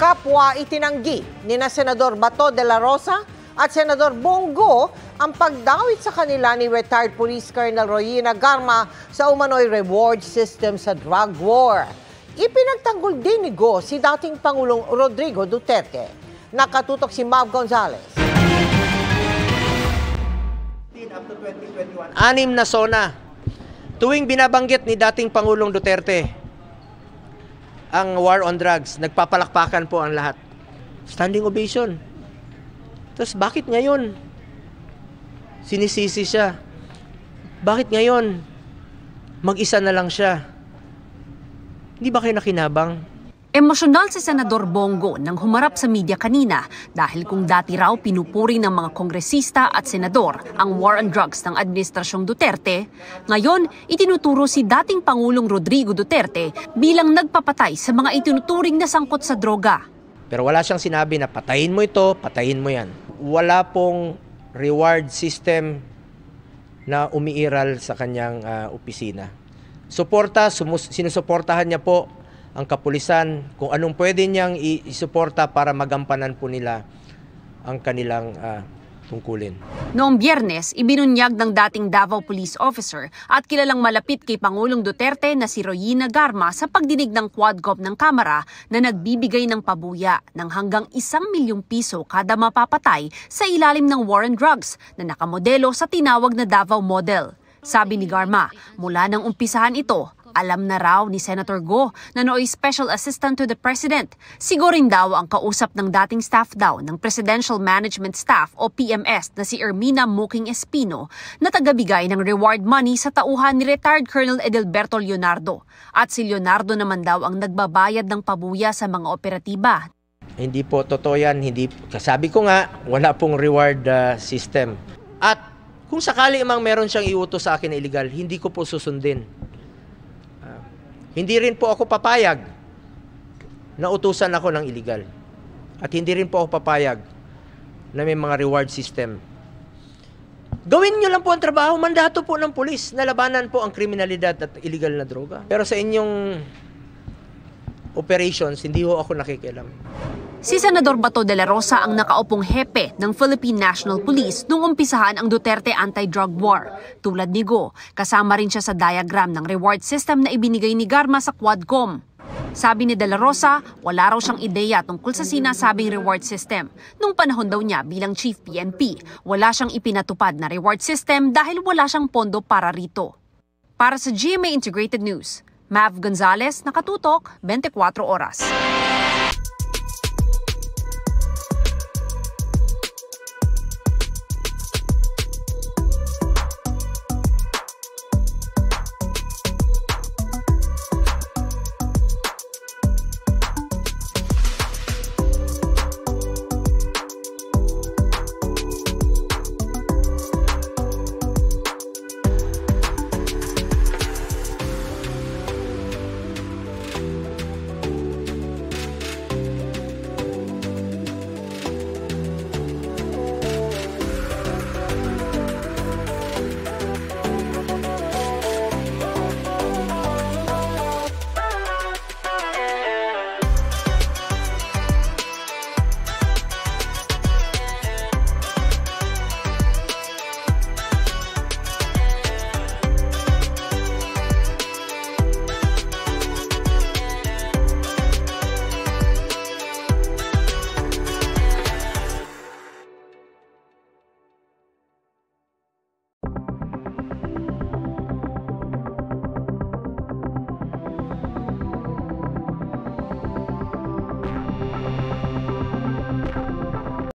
Kapwa itinanggi ni na Senador Bato de la Rosa at Senador Bongo ang pagdawit sa kanila ni retired Police Colonel Royina Garma sa umano'y reward system sa drug war. Ipinagtanggol din ni Go si dating Pangulong Rodrigo Duterte. Nakatutok si Mav Gonzalez. 6 na SONA. Tuwing binabanggit ni dating Pangulong Duterte ang war on drugs, nagpapalakpakan po ang lahat. Standing ovation. Tapos bakit ngayon sinisisi siya? Bakit ngayon mag-isa na lang siya? Hindi ba kayo nakinabang? Emosyonal si Senador Bongo nang humarap sa media kanina dahil kung dati raw pinupuri ng mga kongresista at senador ang war on drugs ng Administrasyong Duterte, ngayon itinuturo si dating Pangulong Rodrigo Duterte bilang nagpapatay sa mga itinuturing na sangkot sa droga. Pero wala siyang sinabi na patayin mo ito, patayin mo yan. Wala pong reward system na umiiral sa kanyang opisina. Sinusuportahan niya po ang kapulisan, kung anong pwede niyang isuporta para magampanan po nila ang kanilang tungkulin. Noong Biyernes, ibinunyag ng dating Davao Police Officer at kilalang malapit kay Pangulong Duterte na si Royina Garma sa pagdinig ng Quadcom ng Kamara na nagbibigay ng pabuya ng hanggang 1 milyong piso kada mapapatay sa ilalim ng war on drugs na nakamodelo sa tinawag na Davao Model. Sabi ni Garma, mula nang umpisahan ito, alam na raw ni Senator Go na nooy Special Assistant to the President. Sigurin daw ang kausap ng dating staff daw ng Presidential Management Staff o PMS na si Ermina Muking Espino na tagabigay ng reward money sa tauhan ni retired Colonel Edelberto Leonardo. At si Leonardo naman daw ang nagbabayad ng pabuya sa mga operatiba. Hindi po totoo yan. Sabi ko nga, wala pong reward system. At kung sakali mang meron siyang iutos sa akin na illegal, hindi ko po susundin. Hindi rin po ako papayag na utusan ako ng illegal. At hindi rin po ako papayag na may mga reward system. Gawin nyo lang po ang trabaho, mandato po ng pulis na labanan po ang kriminalidad at illegal na droga. Pero sa inyong operations, hindi ho ako nakikialam. Si Senador Bato de la Rosa ang nakaupong hepe ng Philippine National Police nung umpisahan ang Duterte anti-drug war. Tulad ni Go, kasama rin siya sa diagram ng reward system na ibinigay ni Garma sa Quadcom. Sabi ni de la Rosa, wala raw siyang ideya tungkol sa sinasabing reward system. Nung panahon daw niya bilang Chief PNP, wala siyang ipinatupad na reward system dahil wala siyang pondo para rito. Para sa GMA Integrated News, Mav Gonzalez, Nakatutok, 24 Oras.